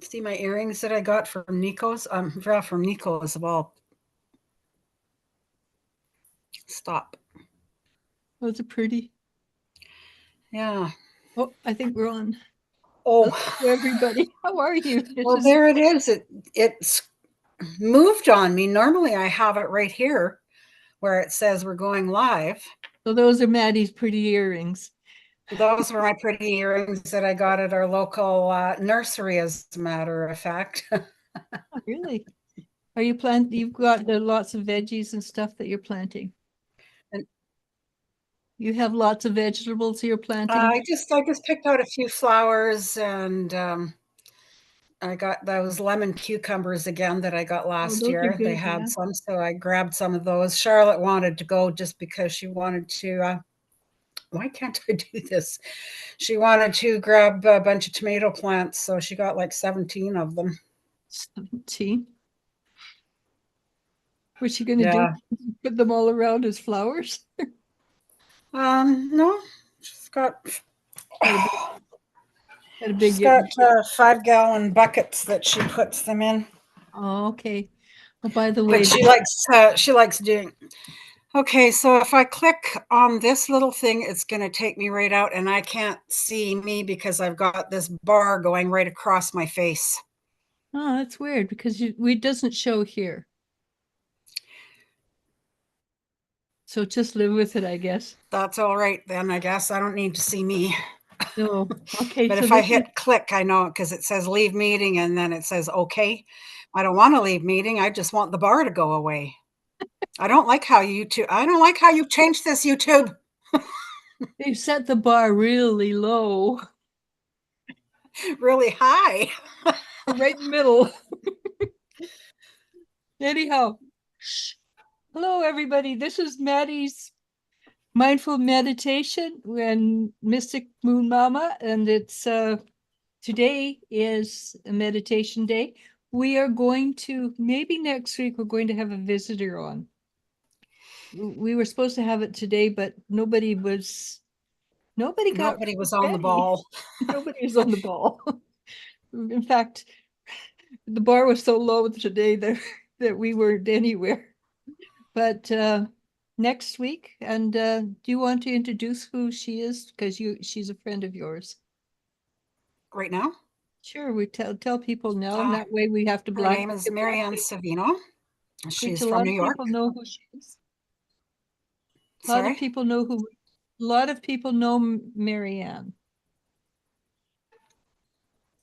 See my earrings that I got from Nico's? From Nico's of all. Stop. Those are pretty. Yeah. Oh, I think we're on. Oh, Hello, everybody. How are you? This well, is there it is. It's moved on me. Normally, I have it right here where it says we're going live. so those are Maddie's pretty earrings. Those were my pretty earrings that I got at our local nursery, as a matter of fact. Oh, really? Are you planting? You've got lots of veggies and stuff that you're planting. And You have lots of vegetables you're planting. I just picked out a few flowers, and I got those lemon cucumbers again that I got Oh, last those are year. They good. had Yeah. some, so I grabbed some of those. Charlotte wanted to go just because she wanted to. Why can't I do this? She wanted to grab a bunch of tomato plants, so she got like 17 of them. 17. What's she gonna do? Yeah. Put them all around as flowers? No, she's got Got a big, got a she's big. got 5-gallon buckets that she puts them in. Oh, okay. Oh, by the But way, she likes doing. Okay, so if I click on this little thing, it's going to take me right out, and I can't see me because I've got this bar going right across my face. oh, that's weird because it doesn't show here. So just live with it, I guess. That's all right then, I guess. I don't need to see me. No. Okay, But so if I this is hit click, I know because it says leave meeting and then it says okay. I don't want to leave meeting. I just want the bar to go away. I don't like how you changed this, YouTube. they've set the bar really low, Really high. right in the middle. Anyhow, shh. Hello, everybody. This is Maddie's mindful meditation and Mystic Moon Mama, and it's today is a meditation day. We are going to maybe next week we're going to have a visitor on. We were supposed to have it today, but nobody got Nobody was on the ready. ball. Nobody was on the ball. In fact, the bar was so low today that we weren't anywhere. But next week, and do you want to introduce who she is? Because she's a friend of yours. Right now, Sure, we tell people now, and uh, that way we have to her black name is get black Marianne sheep, Savino. which She's a from lot New of York. people know who she is. A lot of Sorry. people know who. A lot of people know Marianne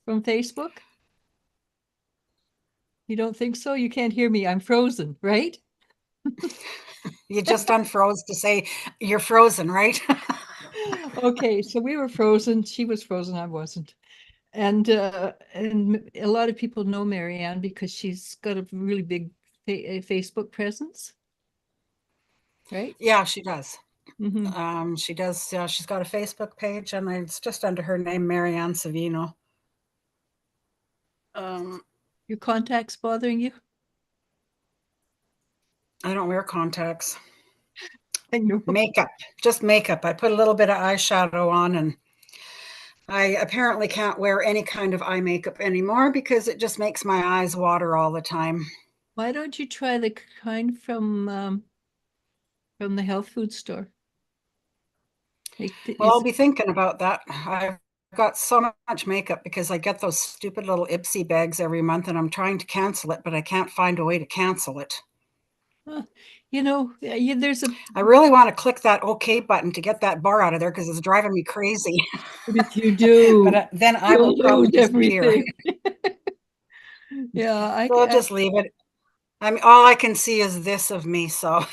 from Facebook. You don't think so? You can't hear me. I'm frozen, right? You just unfroze to say you're frozen, right? Okay, so we were frozen. She was frozen. I wasn't. And a lot of people know Marianne because she's got a really big Facebook presence, right? Yeah, she does. Hmm. She does. Yeah, she's got a Facebook page, and it's just under her name, Marianne Savino. Um, Your contacts bothering you? I don't wear contacts. I know. Makeup, just makeup. I put a little bit of eyeshadow on, and I apparently can't wear any kind of eye makeup anymore because it just makes my eyes water all the time. Why don't you try the kind from the health food store? Like Well, I'll it's be thinking about that. I've got so much makeup because I get those stupid little Ipsy bags every month, and I'm trying to cancel it, but I can't find a way to cancel it. uh, there's a I really want to click that OK button to get that bar out of there because it's driving me crazy. but if you But do, then I will you'll probably lose disappear. everything. Yeah, So I'll just leave it. I mean, all I can see is this of me. So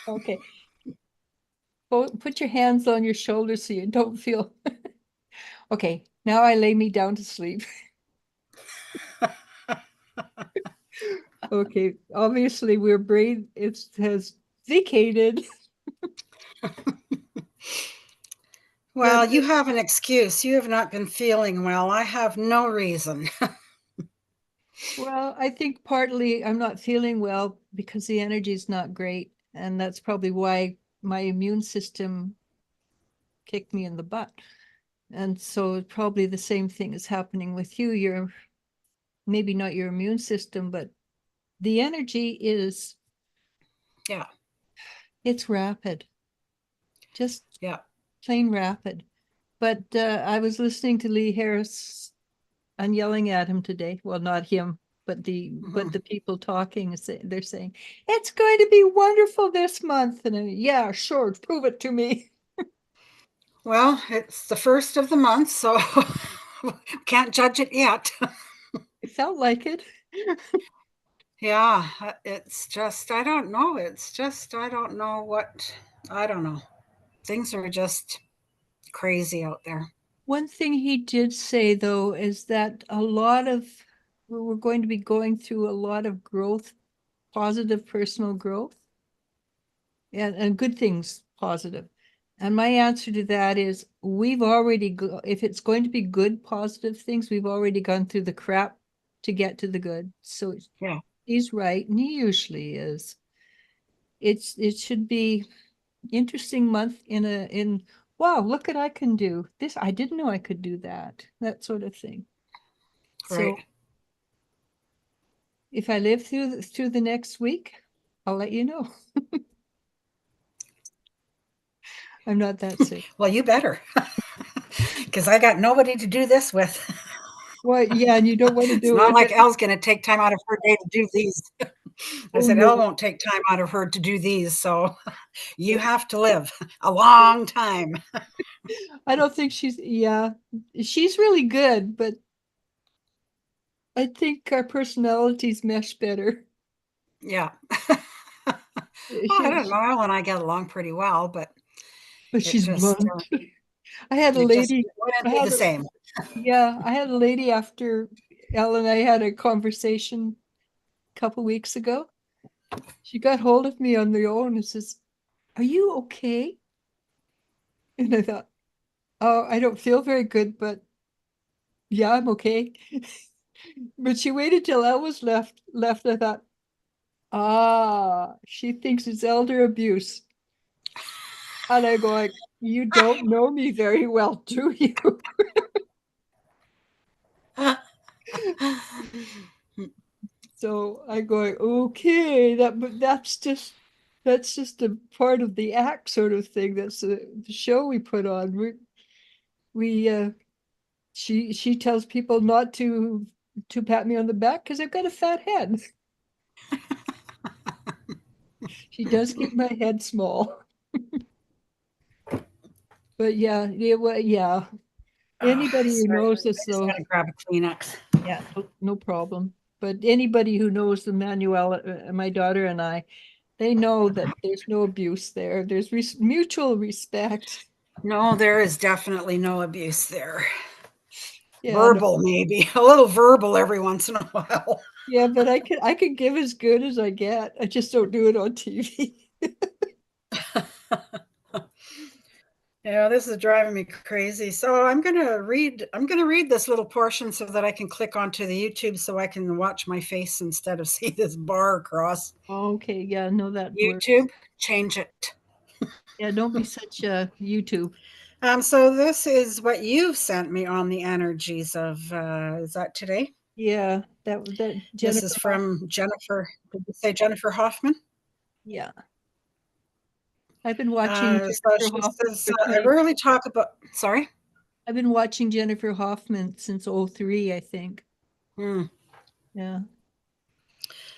okay. Put your hands on your shoulders so you don't feel. Okay, now I lay me down to sleep. Okay, obviously we're brain it has vacated, but well, you have an excuse. You have not been feeling well. I have no reason. well, I think partly I'm not feeling well because the energy is not great, and that's probably why my immune system kicked me in the butt. And so probably the same thing is happening with you. maybe not your immune system, but the energy is, Yeah. it's rapid, just Yeah. plain rapid. But I was listening to Lee Harris and yelling at him today. Well, not him, but Mm-hmm. the people talking. They're saying it's going to be wonderful this month, and yeah, sure, prove it to me. Well, it's the first of the month, so can't judge it yet. It felt like it. Yeah, it's just, I don't know. It's just, I don't know what, I don't know. Things are just crazy out there. One thing he did say, though, is that we're going to be going through a lot of growth, positive personal growth, and good things positive. And my answer to that is if it's going to be good, positive things, we've already gone through the crap to get to the good. So Yeah. he's right, and he usually is. It should be interesting month in wow, look what I can do. This I didn't know I could do that sort of thing. Right. So if I live through the next week, I'll let you know. I'm not that sick. Well, you better, because I got nobody to do this with. Well, yeah, and you don't want to It's do not it. like Elle's going to take time out of her day to do these. I Oh said, Elle no, won't take time out of her to do these. So you have to live a long time. I don't think yeah, she's really good, but I think our personalities mesh better. Yeah. Well, I She, don't know. Elle and I get along pretty well, but but it she's just, blunt. I had a it just lady, wouldn't I be had the a, same. yeah, I had a lady after Elle and I had a conversation a couple weeks ago. She got hold of me on the own and says, "Are you okay?" And I thought, "Oh, I don't feel very good, but yeah, I'm okay." But she waited till Elle was left. I thought, she thinks it's elder abuse. And I go like, "You don't know me very well, do you?" So I go, okay, that's just a part of the act sort of thing. That's the show we put on. We she tells people not to pat me on the back because I've got a fat head. She does keep my head small. But yeah. Oh, Anybody who sorry. knows I us just got though, to grab a Kleenex. yeah, no problem. But anybody who knows the Manuel, my daughter and I, they know that there's no abuse there. There's mutual respect. No, there is definitely no abuse there. Yeah, no, Verbal, maybe a little verbal every once in a while. yeah, but I can give as good as I get. I just don't do it on TV. Yeah, this is driving me crazy. So I'm gonna read this little portion so that I can click onto the YouTube so I can watch my face instead of see this bar across. Okay, yeah, no, that works. YouTube, change it. Yeah, don't be such a YouTube. So this is what you've sent me on the energies of is that today? Yeah, that This is Jennifer from Jennifer. Did you say Jennifer Hoffman? Yeah, I've been watching So Jennifer she Hoffman says, for I 20. rarely talk about, sorry? I've been watching Jennifer Hoffman since '03, I think. Hmm. Yeah.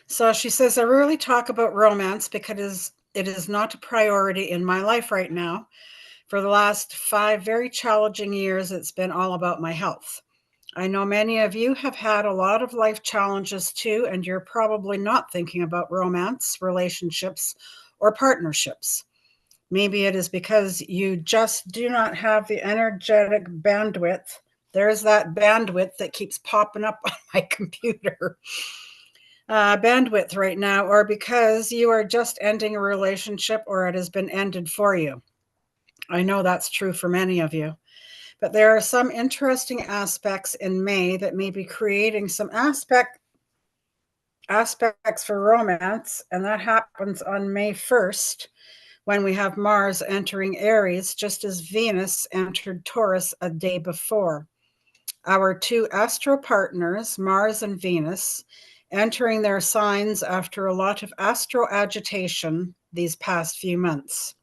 So she says, I rarely talk about romance because it is not a priority in my life right now. For the last 5 very challenging years, it's been all about my health. I know many of you have had a lot of life challenges too, and you're probably not thinking about romance, relationships, or partnerships. Maybe it is because you just do not have the energetic bandwidth. There's that bandwidth that keeps popping up on my computer. Bandwidth right now, or because you are just ending a relationship or it has been ended for you. I know that's true for many of you. But there are some interesting aspects in May that may be creating some aspects for romance, and that happens on May 1st when we have Mars entering Aries, just as Venus entered Taurus a day before. our two astro partners, Mars and Venus, entering their signs after a lot of astro agitation these past few months.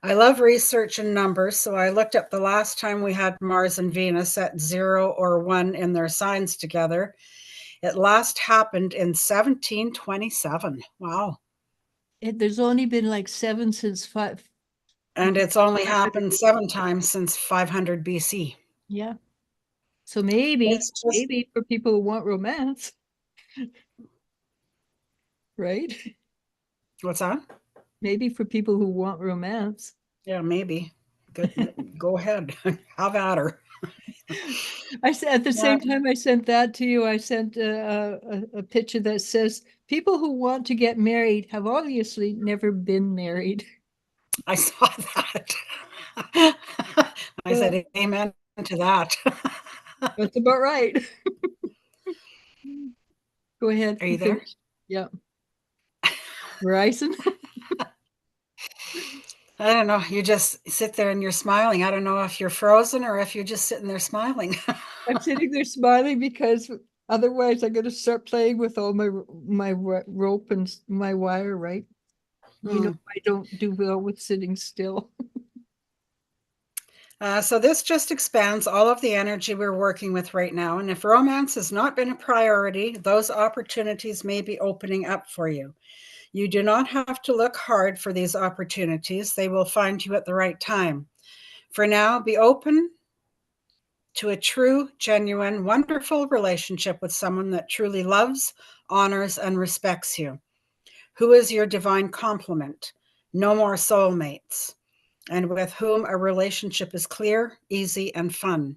I love research and numbers, so I looked up the last time we had Mars and Venus at 0 or 1 in their signs together. It last happened in 1727. Wow. There's only been like 7 since 5. And it's only happened 7 times since 500 BC. Yeah. So maybe, It's just, maybe for people who want romance, right? what's that? Maybe for people who want romance. Yeah, maybe. Good. Go ahead. Have at her. I said at the same time I sent that to you, I sent a picture that says people who want to get married have obviously never been married. I saw that. I said amen to that. That's about right. Go ahead. Are you there? Finish. Yeah. Verizon. I don't know. You just sit there and you're smiling. I don't know if you're frozen or if you're just sitting there smiling. I'm sitting there smiling because otherwise I'm going to start playing with all my rope and my wire, right? You know, I don't do well with sitting still. So this just expands all of the energy we're working with right now. And if romance has not been a priority, those opportunities may be opening up for you. You do not have to look hard for these opportunities. They will find you at the right time. For now, be open to a true, genuine, wonderful relationship with someone that truly loves, honors, and respects you. Who is your divine complement? No more soulmates. And with whom a relationship is clear, easy, and fun.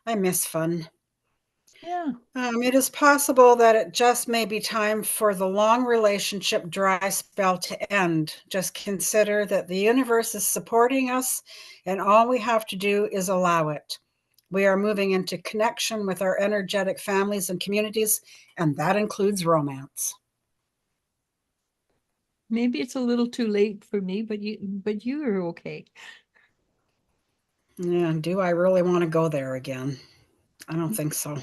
I miss fun. Yeah. It is possible that it just may be time for the long relationship dry spell to end. Just consider that the universe is supporting us, and all we have to do is allow it. We are moving into connection with our energetic families and communities, and that includes romance. Maybe it's a little too late for me, but you are okay. Yeah, do I really want to go there again? I don't think so.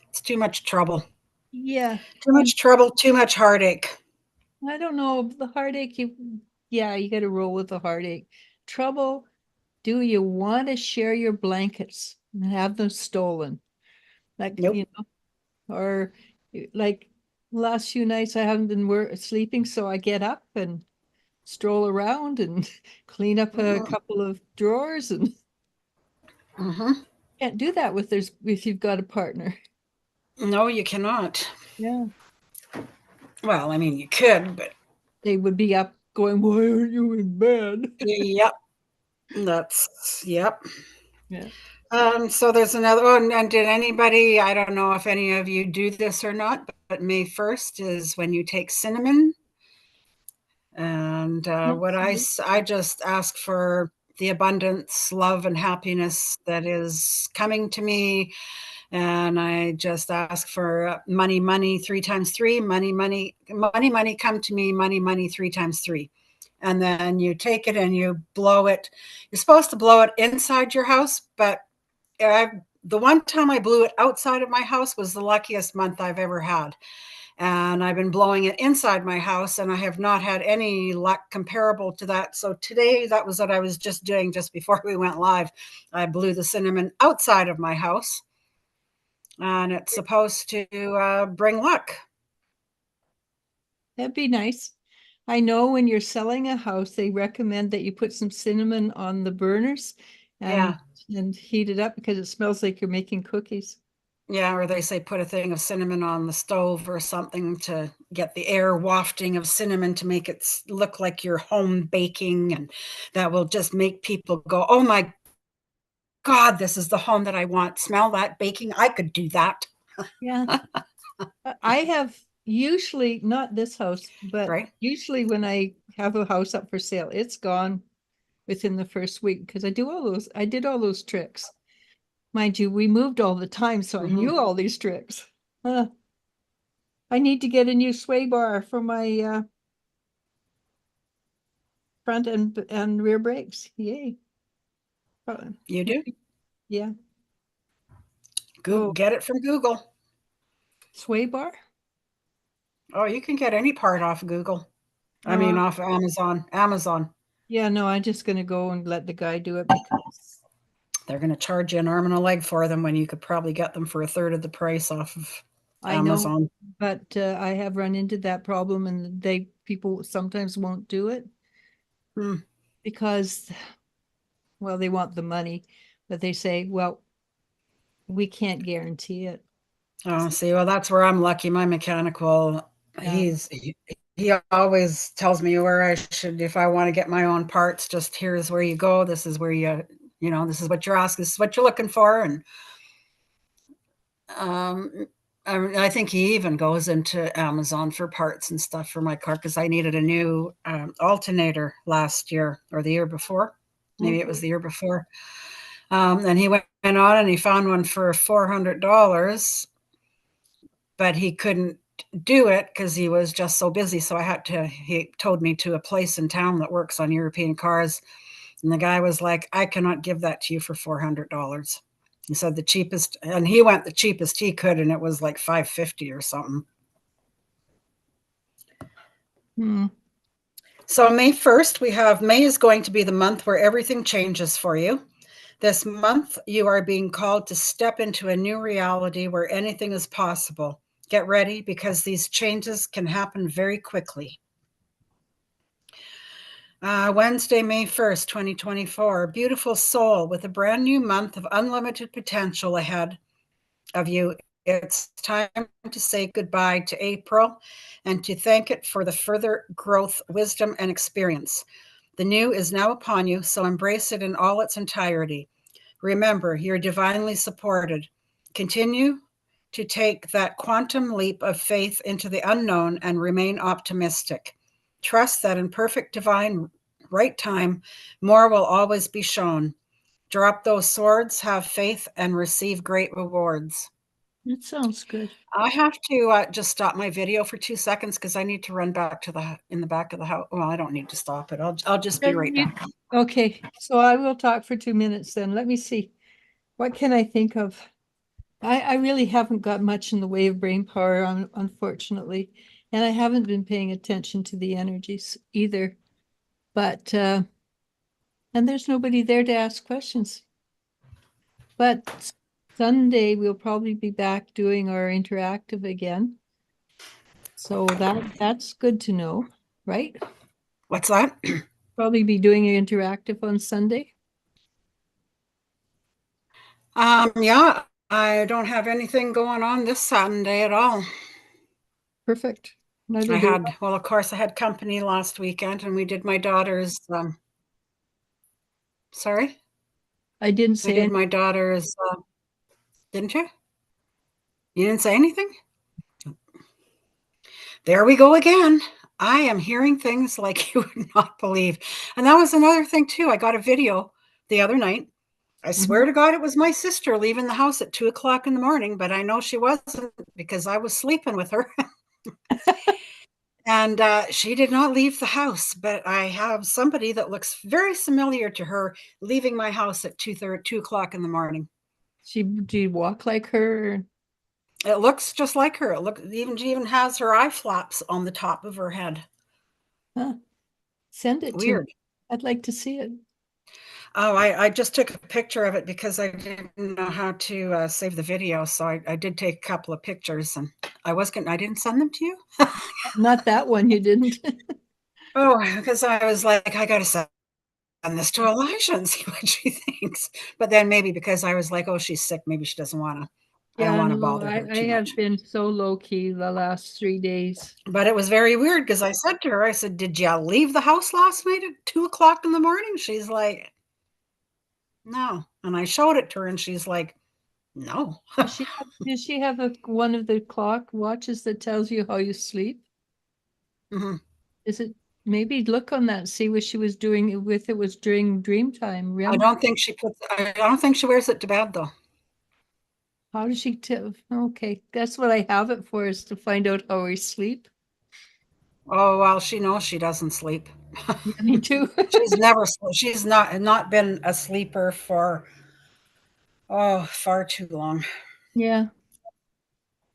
It's too much trouble. Yeah. Too much trouble, too much heartache. I don't know. The heartache, yeah, you got to roll with the heartache. Trouble, do you want to share your blankets and have them stolen? Like, Nope. or like last few nights I haven't been sleeping, so I get up and stroll around and clean up a couple of drawers and Mm-hmm. can't do that if you've got a partner. No, you cannot. Yeah. Well, I mean, you could, but They would be up going, why aren't you in bed? yep, yep. Yeah. So there's another one. And did anybody, I don't know if any of you do this or not, but May 1st is when you take cinnamon. And what I just ask for the abundance, love, and happiness that is coming to me. And I just ask for money, money, 3 times 3, money, money, money, money, come to me, money, money, 3 times 3. And then you take it and you blow it. You're supposed to blow it inside your house, but the one time I blew it outside of my house was the luckiest month I've ever had. And I've been blowing it inside my house, and I have not had any luck comparable to that. So today, that was what I was just doing just before we went live. I blew the cinnamon outside of my house, and it's supposed to bring luck. That'd be nice. I know when you're selling a house, they recommend that you put some cinnamon on the burners and Yeah. and heat it up because it smells like you're making cookies. Yeah, or they say put a thing of cinnamon on the stove or something to get the air wafting of cinnamon to make it look like you're home baking, and that will just make people go, oh my God, this is the home that I want. Smell that baking. I could do that. Yeah. I have usually not this house, but Right? usually when I have a house up for sale, it's gone within the first week because I did all those tricks. Mind you, we moved all the time, so I knew all these tricks. I need to get a new sway bar for my front and rear brakes. Yay. You do? Yeah. Oh, Get it from Google. sway bar? Oh, you can get any part off Google. I mean, Uh, off Amazon. Amazon. yeah, no, I'm just gonna go and let the guy do it because They're going to charge you an arm and a leg for them when you could probably get them for a third of the price off of I know, Amazon. but I have run into that problem, and people sometimes won't do it Hmm. because, well, they want the money, but they say, well, we can't guarantee it. Oh, see, well, that's where I'm lucky. My mechanical, Yeah, he always tells me where I should, if I want to get my own parts, just here's where you go. This is where this is what you're asking. This is what you're looking for. And um, I think he even goes into Amazon for parts and stuff for my car because I needed a new alternator last year or the year before. Maybe it was okay. the year before. And he went on and he found one for $400, but he couldn't do it because he was just so busy. So he told me to a place in town that works on European cars. And the guy was like, I cannot give that to you for $400. He said the cheapest, and he went the cheapest he could, and it was like 550 or something. Hmm. So May 1st, May is going to be the month where everything changes for you. This month, you are being called to step into a new reality where anything is possible. Get ready because these changes can happen very quickly. Wednesday, May 1st, 2024. Beautiful soul with a brand new month of unlimited potential ahead of you. It's time to say goodbye to April and to thank it for the further growth, wisdom, and experience. The new is now upon you, so embrace it in all its entirety. Remember, you're divinely supported. Continue to take that quantum leap of faith into the unknown and remain optimistic. Trust that in perfect divine right time, more will always be shown. Drop those swords, have faith, and receive great rewards. That sounds good. I have to just stop my video for 2 seconds because I need to run back to in the back of the house. Well, I don't need to stop it. I'll just be right back. Okay, so I will talk for 2 minutes then. Let me see. What can I think of? I really haven't got much in the way of brain power, unfortunately, and I haven't been paying attention to the energies either. But and there's nobody there to ask questions. But Sunday we'll probably be back doing our interactive again. So that's good to know, right? What's that? Probably be doing an interactive on Sunday. Yeah, I don't have anything going on this Saturday at all. Perfect. Neither do I. Well, of course, I had company last weekend and we did my daughter's, sorry, I didn't we say did anything. my daughter's, didn't you? You didn't say anything? There we go again. I am hearing things like you would not believe. And that was another thing, too. I got a video the other night. I swear to God, it was my sister leaving the house at 2 o'clock in the morning, but I know she wasn't because I was sleeping with her. And she did not leave the house, but I have somebody that looks very familiar to her leaving my house at 2 o'clock in the morning. Do you walk like her? It looks just like her. She even has her eye flaps on the top of her head. Huh. Send it to me. Weird. I'd like to see it. Oh, I just took a picture of it because I didn't know how to save the video. So I did take a couple of pictures and I didn't send them to you. Not that one, you didn't. Oh, because I was like, I got to send this to Elijah and see what she thinks. But then maybe because I was like, oh, she's sick. Maybe she doesn't want to, I don't Yeah, want to no, bother her I too much. have been so low key the last 3 days. But it was very weird because I said to her, I said, did you leave the house last night at 2 o'clock in the morning? She's like, no. And I showed it to her and she's like, no. Does she have one of the clock watches that tells you how you sleep? Mhm. Is it maybe look on that, see what she was doing with it was during dream time, I REM? don't think I don't think she wears it to bed though. How does she tell? Okay, that's what I have it for, is to find out how we sleep. Oh, well, she knows she doesn't sleep. Yeah, me too. She's not been a sleeper for, oh, far too long. Yeah.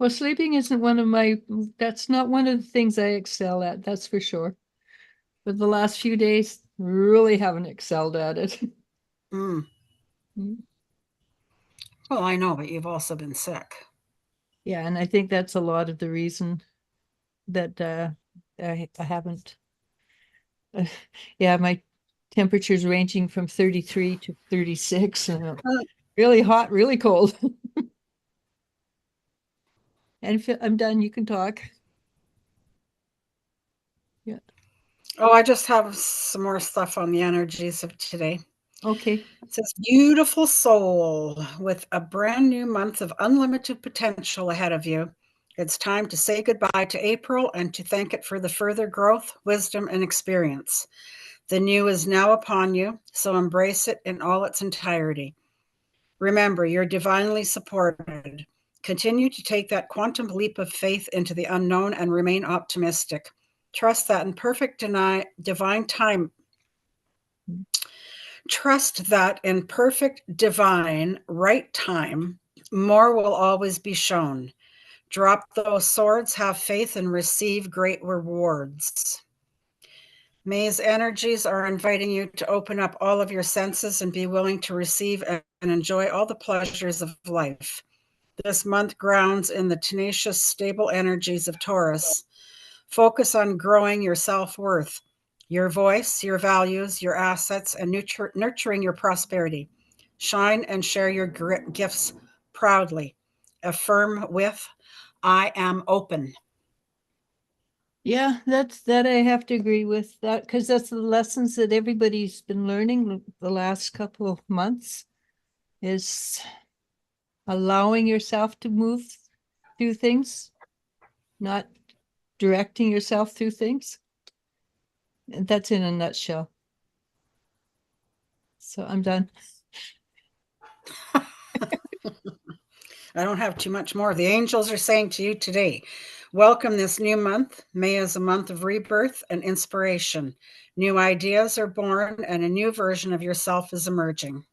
Well, sleeping isn't that's not one of the things I excel at, that's for sure. But the last few days, really haven't excelled at it. Mm. Well, I know, but you've also been sick. Yeah, and I think that's a lot of the reason that I haven't. Yeah, my temperature's ranging from 33 to 36, Uh, really hot, really cold. And if I'm done, you can talk. Yeah. oh, I just have some more stuff on the energies of today. Okay. It says, beautiful soul, with a brand new month of unlimited potential ahead of you. It's time to say goodbye to April and to thank it for the further growth, wisdom, and experience. The new is now upon you, so embrace it in all its entirety. Remember, you're divinely supported. Continue to take that quantum leap of faith into the unknown and remain optimistic. Trust that in divine time. Trust that in perfect divine right time, more will always be shown. Drop those swords, have faith, and receive great rewards. May's energies are inviting you to open up all of your senses and be willing to receive and enjoy all the pleasures of life. This month grounds in the tenacious, stable energies of Taurus. Focus on growing your self-worth, your voice, your values, your assets, and nurturing your prosperity. Shine and share your gifts proudly. Affirm with, I am open. Yeah, that I have to agree with that because that's the lessons that everybody's been learning the last couple of months is allowing yourself to move through things, not directing yourself through things. And that's in a nutshell. So I'm done. I don't have too much more. The angels are saying to you today, welcome this new month. May is a month of rebirth and inspiration. New ideas are born and a new version of yourself is emerging.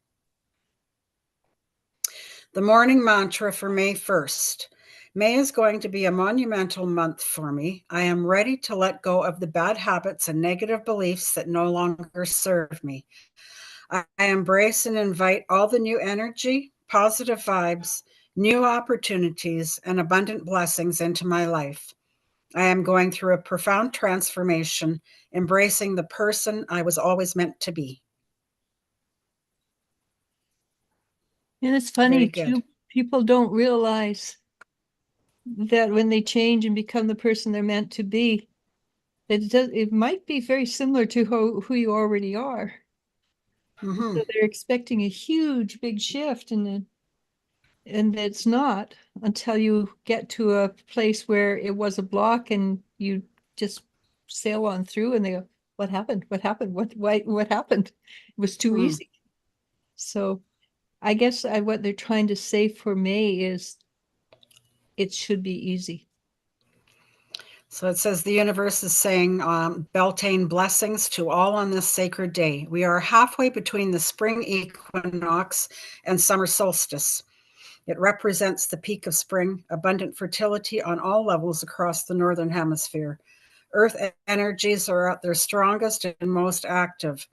The morning mantra for May 1st. May is going to be a monumental month for me. I am ready to let go of the bad habits and negative beliefs that no longer serve me. I embrace and invite all the new energy, positive vibes, new opportunities, and abundant blessings into my life. I am going through a profound transformation, embracing the person I was always meant to be. And it's Very funny good. too, people don't realize that when they change and become the person they're meant to be, it might be very similar to who you already are. Mm-hmm. So they're expecting a huge big shift and it's not until you get to a place where it was a block and you just sail on through and they go, what happened? What happened? What happened? It was too Mm. easy. So I guess what they're trying to say for May is it should be easy. So it says the universe is saying, Beltane blessings to all on this sacred day. We are halfway between the spring equinox and summer solstice. It represents the peak of spring, abundant fertility on all levels across the northern hemisphere. Earth energies are at their strongest and most active.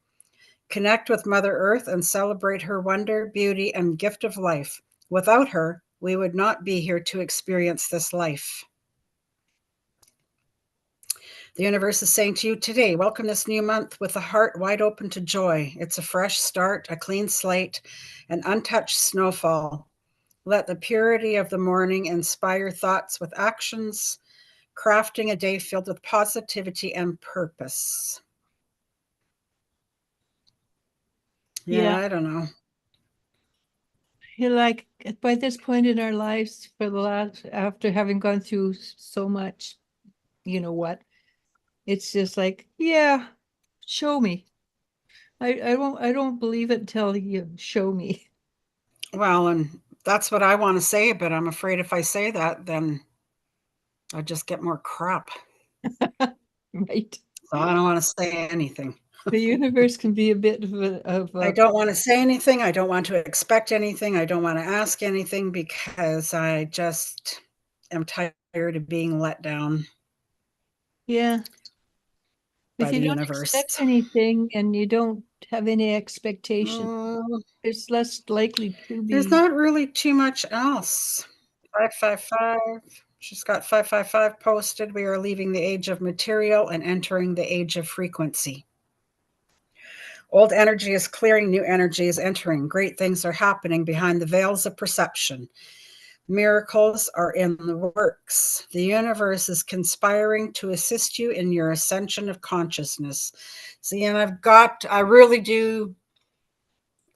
Connect with Mother Earth and celebrate her wonder, beauty, and gift of life. Without her, we would not be here to experience this life. The universe is saying to you today, welcome this new month with a heart wide open to joy. It's a fresh start, a clean slate, an untouched snowfall. Let the purity of the morning inspire thoughts with actions, crafting a day filled with positivity and purpose. Yeah, Yeah. I don't know. You're like by this point in our lives for the last after having gone through so much, you know what? It's just like, yeah, show me. I don't believe it until you show me. Well, and that's what I want to say, but I'm afraid if I say that, then I just get more crap. Right. So I don't want to say anything. The universe can be a bit of I a don't want to say anything. I don't want to expect anything. I don't want to ask anything because I just am tired of being let down yeah. by If you the don't universe. expect anything and you don't have any expectation, Mm, it's less likely to there's be not really too much else. 555. She's got 555 posted. We are leaving the age of material and entering the age of frequency. Old energy is clearing, new energy is entering. Great things are happening behind the veils of perception. Miracles are in the works. The universe is conspiring to assist you in your ascension of consciousness. See, and I really do,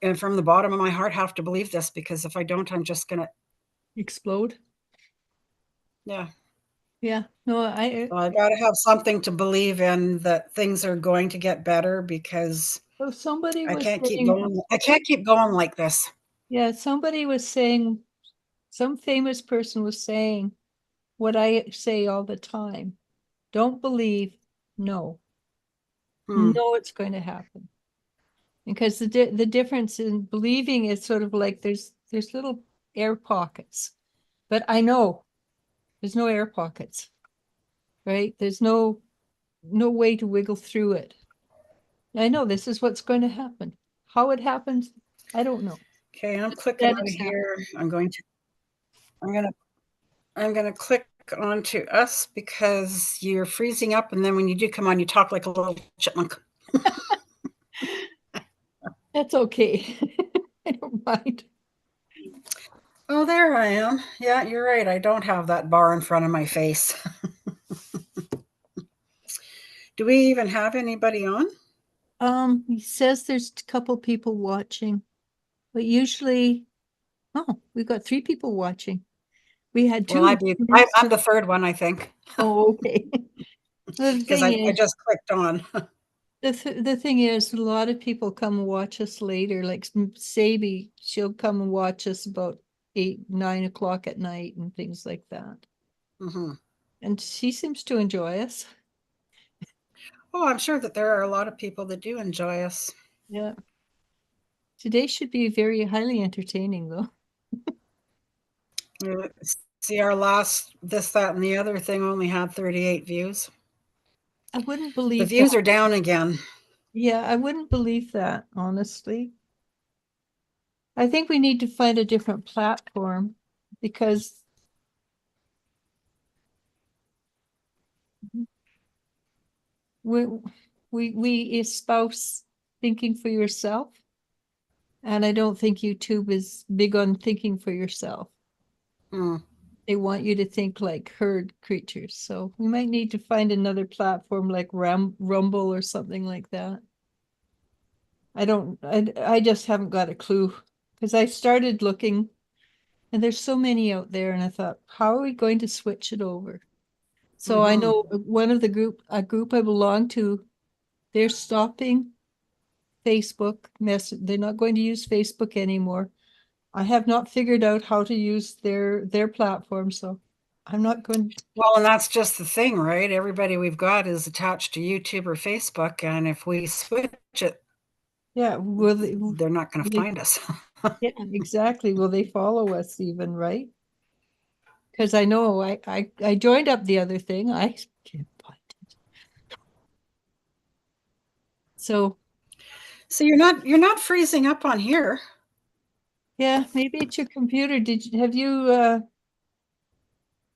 and from the bottom of my heart, have to believe this, because if I don't, I'm just going to, explode. yeah. Yeah. No, I So I got to have something to believe in, that things are going to get better, because so somebody I was can't keep saying, going. I can't keep going like this. yeah, somebody was saying, some famous person was saying what I say all the time. Don't believe, no. Hmm. No, it's going to happen. Because the difference in believing is sort of like there's little air pockets. But I know there's no air pockets, right? There's no way to wiggle through it. I know this is what's going to happen. How it happens, I don't know. Okay, I'm Just clicking that out of example. here. I'm going to click onto us, because you're freezing up, and then when you do come on, you talk like a little chipmunk. That's okay. I don't mind. Oh, there I am. Yeah, you're right. I don't have that bar in front of my face. Do we even have anybody on? He says there's a couple people watching, but usually, oh, we've got 3 people watching. We had Well, 2. I'm the third one, I think, Oh, okay. The because thing I is, just clicked on. the thing is, a lot of people come and watch us later. Like Sabi, she'll come and watch us about 8, 9 o'clock at night and things like that. Mhm. And she seems to enjoy us. Oh, I'm sure that there are a lot of people that do enjoy us. Yeah. Today should be very highly entertaining, though. Uh, See, our last this, that, and the other thing only had 38 views. I wouldn't The believe that. views are down again. Yeah, I wouldn't believe that, honestly. I think we need to find a different platform because we we espouse thinking for yourself, and I don't think YouTube is big on thinking for yourself. Hmm. They want you to think like herd creatures. So we might need to find another platform like Rumble or something like that. I just haven't got a clue because I started looking and there's so many out there and I thought, how are we going to switch it over? So I Mm-hmm. know one of a group I belong to, they're stopping Facebook they're not going to use Facebook anymore. I have not figured out how to use their platform, so I'm not going. Well, and that's just the thing, right? Everybody we've got is attached to YouTube or Facebook, and if we switch it, Yeah, they're not going to they find us. yeah, exactly. Will they follow us even, right? Because I know I joined up the other thing. I can't find it. So So you're not freezing up on here. yeah, maybe it's your computer. Did you have you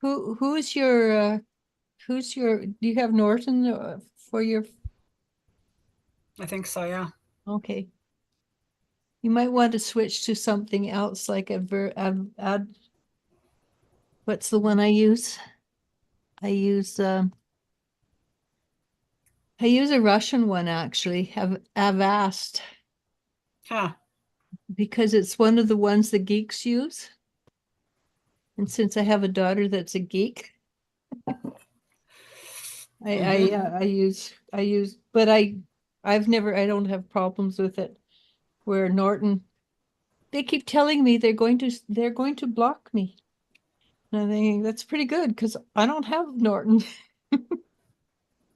who's your do you have Norton for your I think so, yeah. okay. You might want to switch to something else like what's the one I use? I use I use a Russian one actually, have Avast, Huh. because it's one of the ones the geeks use. And since I have a daughter that's a geek, Mm-hmm. I use, but I don't have problems with it. Where Norton, they keep telling me they're going to block me. And I'm thinking that's pretty good because I don't have Norton.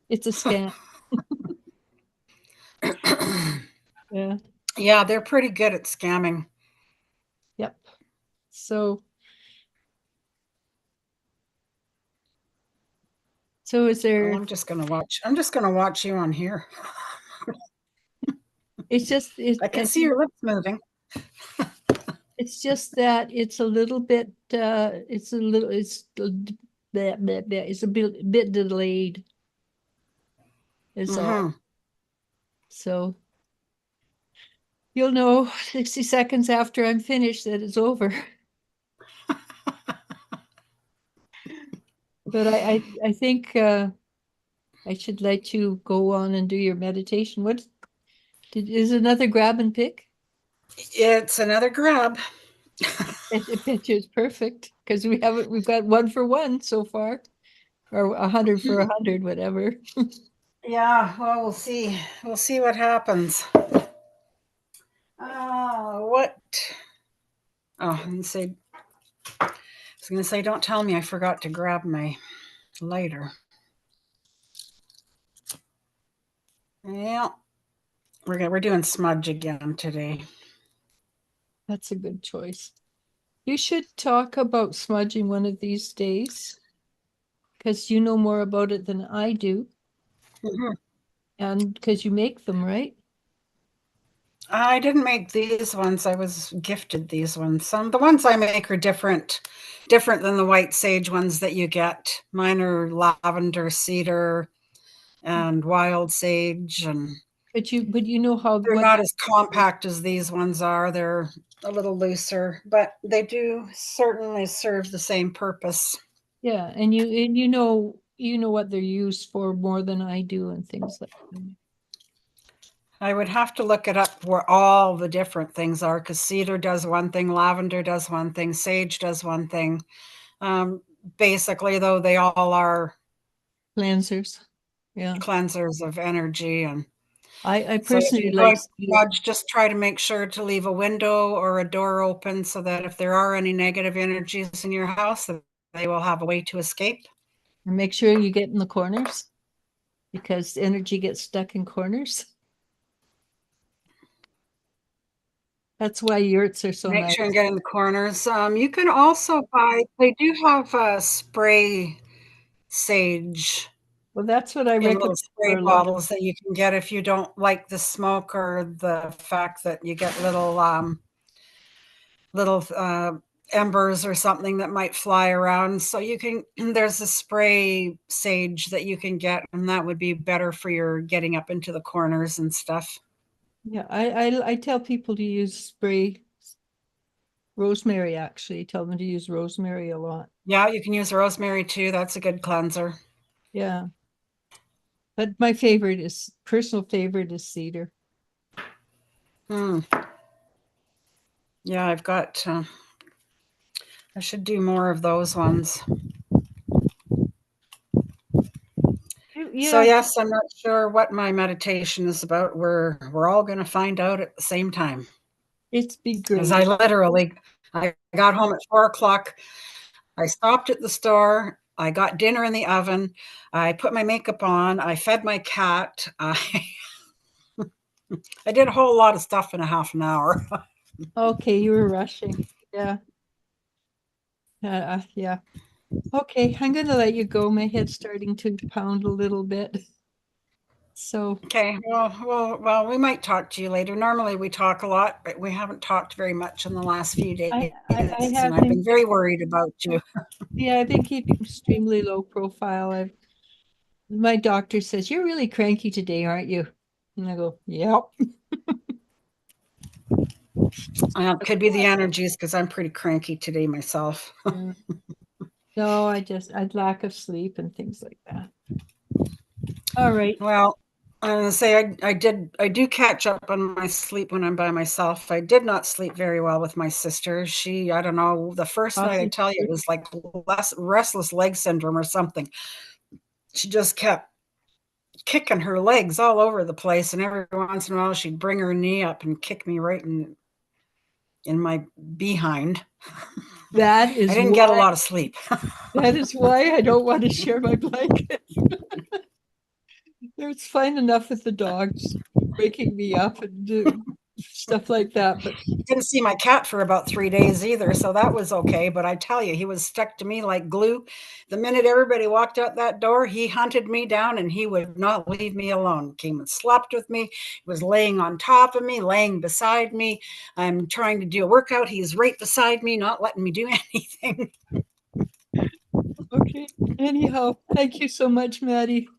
It's a scam. Yeah. Yeah, they're pretty good at scamming. Yep. So is Well, there, I'm just gonna watch. I'm just gonna watch you on here. it's just, I can see your lips moving. it's just that it's a little bit, it's a little, it's a bit delayed is all. Hmm. So you'll know 60 seconds after I'm finished that it's over. But I think I should let you go on and do your meditation. Is another grab and pick? It's another grab. I bet you it's perfect because we've got 1 for 1 so far, or 100 for 100, whatever. Yeah, well, we'll see. We'll see what happens. What? Oh, I was gonna say, don't tell me I forgot to grab my lighter. Yeah, we're doing smudge again today. That's a good choice. You should talk about smudging one of these days because you know more about it than I do, Mhm. and because you make them, right? I didn't make these ones. I was gifted these ones. The ones I make are different than the white sage ones that you get. Mine are lavender, cedar, and wild sage, and But you know how they're what not as compact as these ones are. They're a little looser, but they do certainly serve the same purpose. yeah, and you know what they're used for more than I do and things like that. I would have to look it up where all the different things are because cedar does one thing, lavender does one thing, sage does one thing. Um, Basically, though, they all are Cleansers. Yeah. cleansers of energy. And I so if personally you're like going to cedar. smudge, just try to make sure to leave a window or a door open so that if there are any negative energies in your house, that they will have a way to escape. And make sure you get in the corners because energy gets stuck in corners. That's why yurts are so Make sure and nice. get in the corners. You can also buy, they do have spray sage Well, that's what I in little recommend spray for a lot. bottles that you can get if you don't like the smoke or the fact that you get little embers or something that might fly around. So you can there's a spray sage that you can get, and that would be better for your getting up into the corners and stuff. Yeah, I tell people to use spray rosemary, actually. Tell them to use rosemary a lot. Yeah, you can use rosemary too. That's a good cleanser. Yeah. But my personal favorite is cedar. Hmm. Yeah, I should do more of those ones. So Yeah, yes, I'm not sure what my meditation is about. We're all going to find out at the same time. it's be As great. I got home at 4 o'clock. I stopped at the store. I got dinner in the oven. I put my makeup on. I fed my cat. I did a whole lot of stuff in a half an hour. Okay, you were rushing. Yeah. Yeah. Okay, I'm gonna let you go. My head's starting to pound a little bit. So Okay, well, we might talk to you later. Normally we talk a lot, but we haven't talked very much in the last few days, I and have I've been been very worried about you. yeah, I've been keeping extremely low profile. My doctor says, "You're really cranky today, aren't you?" And I go, "Yep." Could be the energies because I'm pretty cranky today myself. Yeah. No, I lack of sleep and things like that. All right. Well, I'm gonna say I do catch up on my sleep when I'm by myself. I did not sleep very well with my sister. I don't know, the first night I Sausage. tell you it was like restless leg syndrome or something. She just kept kicking her legs all over the place, and every once in a while she'd bring her knee up and kick me right in my behind. That I is didn't get a why lot of sleep. that is why I don't want to share my blanket. It's fine enough with the dogs. waking me up and do stuff like that. But Didn't see my cat for about 3 days either, so that was okay. But I tell you, he was stuck to me like glue. The minute everybody walked out that door, he hunted me down and he would not leave me alone. Came and slept with me, was laying on top of me, laying beside me. I'm trying to do a workout. He's right beside me, not letting me do anything. okay. Anyhow, thank you so much, Maddie.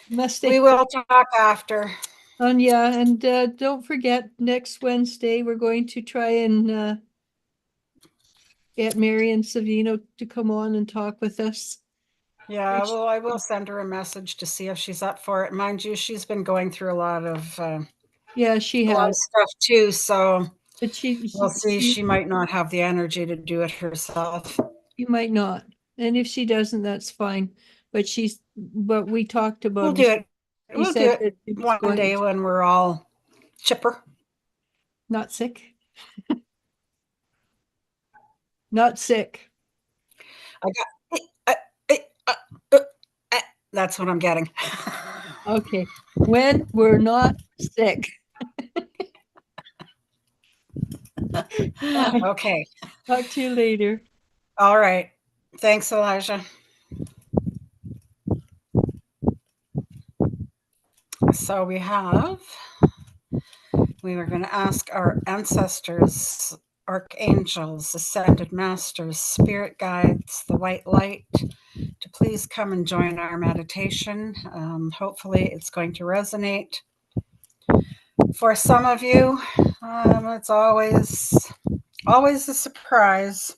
Must We stay. will talk after. And yeah, and don't forget next Wednesday we're going to try and get Marion Savino to come on and talk with us. Yeah, well, I will send her a message to see if she's up for it. Mind you, she's been going through a lot of Yeah, she has. stuff too, so But we'll see. She might not have the energy to do it herself. you might not. And if she doesn't, that's fine. But we talked We'll about do it. She We'll do said it that she was one going day when we're all chipper. not sick. Not sick. I got. That's what I'm getting. Okay. When we're not sick. Okay. Talk to you later. All right. Thanks, Elijah. So we were going to ask our ancestors, archangels, ascended masters, spirit guides, the white light, to please come and join our meditation. Hopefully it's going to resonate. For some of you, it's always a surprise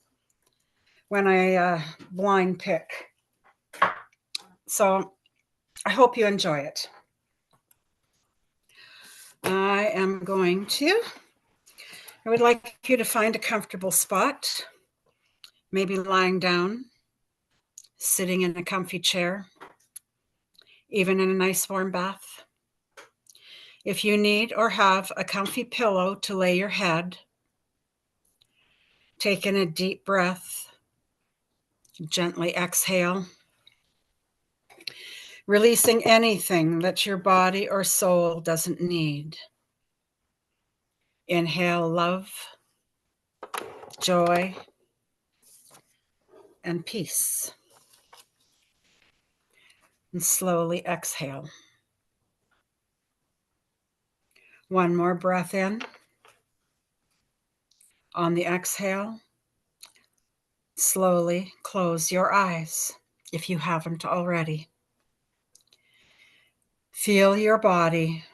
when I blind pick. So I hope you enjoy it. I would like you to find a comfortable spot, maybe lying down, sitting in a comfy chair, even in a nice warm bath. If you need or have a comfy pillow to lay your head, take in a deep breath, gently exhale, releasing anything that your body or soul doesn't need. Inhale love, joy, and peace. And slowly exhale. One more breath in. On the exhale, slowly close your eyes if you haven't already. Feel your body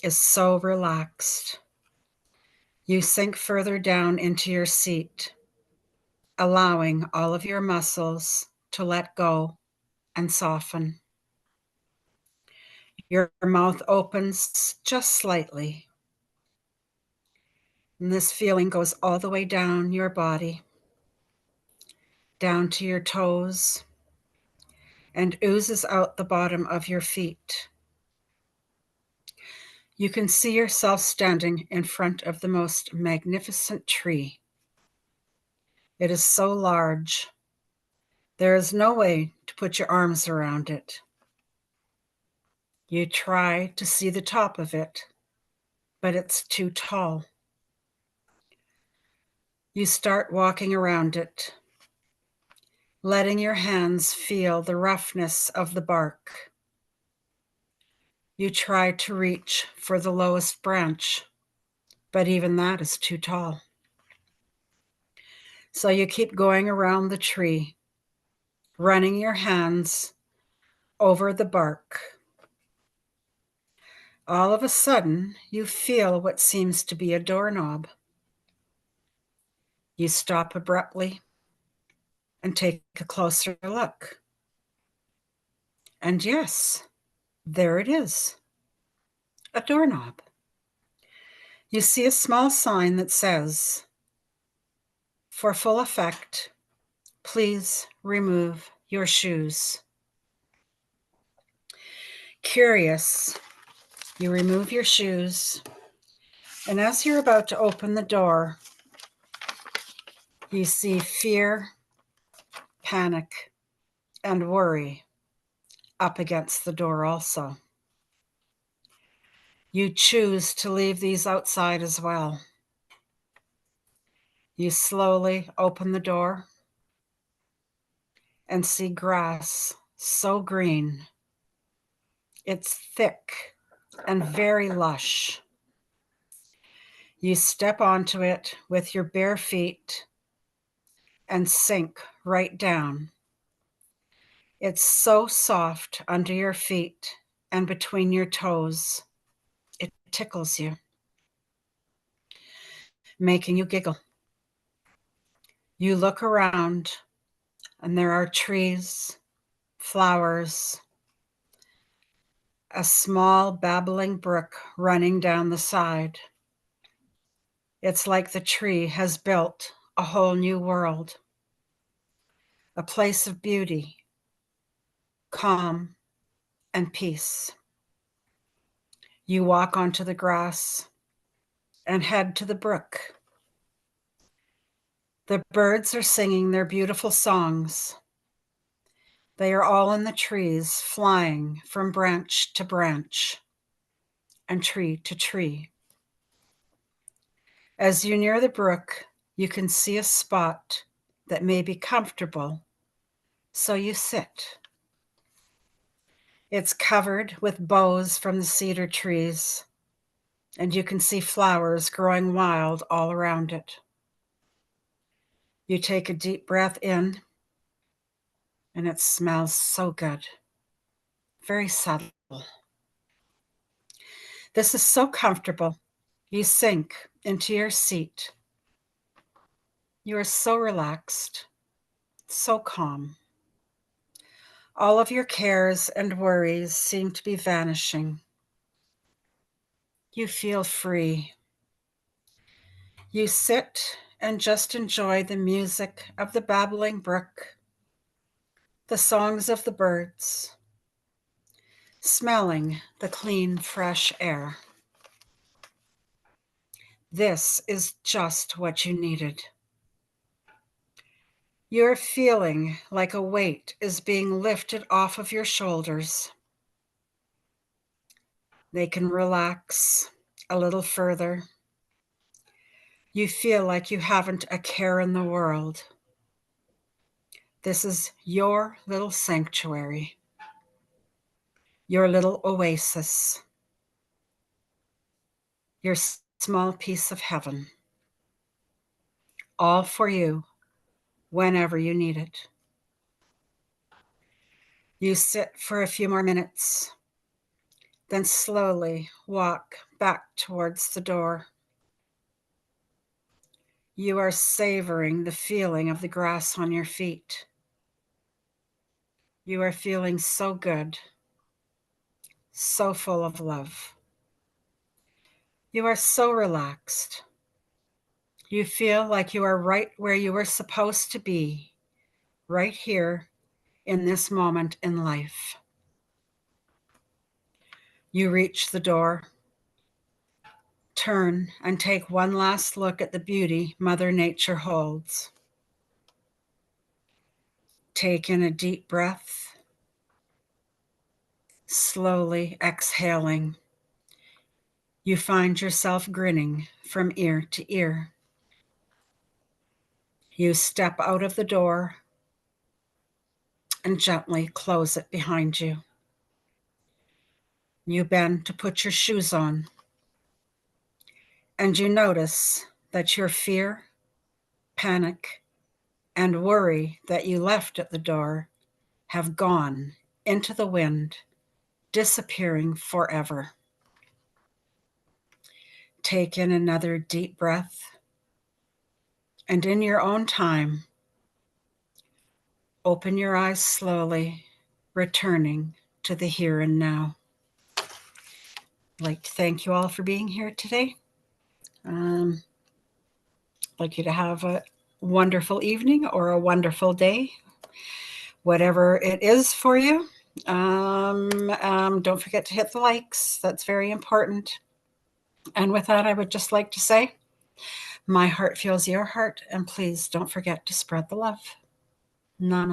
is so relaxed. You sink further down into your seat, allowing all of your muscles to let go and soften. Your mouth opens just slightly. And this feeling goes all the way down your body, down to your toes, and oozes out the bottom of your feet. You can see yourself standing in front of the most magnificent tree. It is so large. There is no way to put your arms around it. You try to see the top of it, but it's too tall. You start walking around it, letting your hands feel the roughness of the bark. You try to reach for the lowest branch, but even that is too tall. So you keep going around the tree, running your hands over the bark. All of a sudden, you feel what seems to be a doorknob. You stop abruptly and take a closer look. And yes, there it is, a doorknob. You see a small sign that says, "For full effect, please remove your shoes." Curious, you remove your shoes, and as you're about to open the door, you see fear, panic, and worry up against the door also. You choose to leave these outside as well. You slowly open the door and see grass so green. It's thick and very lush. You step onto it with your bare feet and sink right down. It's so soft under your feet and between your toes. It tickles you, making you giggle. You look around and there are trees, flowers, a small babbling brook running down the side. It's like the tree has built a whole new world, a place of beauty, calm, and peace. You walk onto the grass and head to the brook. The birds are singing their beautiful songs. They are all in the trees, flying from branch to branch and tree to tree. As you near the brook, you can see a spot that may be comfortable, so you sit. It's covered with boughs from the cedar trees, and you can see flowers growing wild all around it. You take a deep breath in, and it smells so good, very subtle. This is so comfortable. You sink into your seat. You are so relaxed, so calm. All of your cares and worries seem to be vanishing. You feel free. You sit and just enjoy the music of the babbling brook, the songs of the birds, smelling the clean, fresh air. This is just what you needed. You're feeling like a weight is being lifted off of your shoulders. They can relax a little further. You feel like you haven't a care in the world. This is your little sanctuary, your little oasis, your small piece of heaven, all for you whenever you need it. You sit for a few more minutes, then slowly walk back towards the door. You are savoring the feeling of the grass on your feet. You are feeling so good, so full of love. You are so relaxed. You feel like you are right where you were supposed to be, right here in this moment in life. You reach the door, turn and take one last look at the beauty Mother Nature holds. Take in a deep breath, slowly exhaling. You find yourself grinning from ear to ear. You step out of the door and gently close it behind you. You bend to put your shoes on, and you notice that your fear, panic, and worry that you left at the door have gone into the wind, disappearing forever. Take in another deep breath, and in your own time, open your eyes slowly, returning to the here and now. I'd like to thank you all for being here today. I'd like you to have a wonderful evening or a wonderful day, whatever it is for you. Don't forget to hit the likes. That's very important. And with that, I would just like to say, my heart feels your heart, and please don't forget to spread the love. Namaste.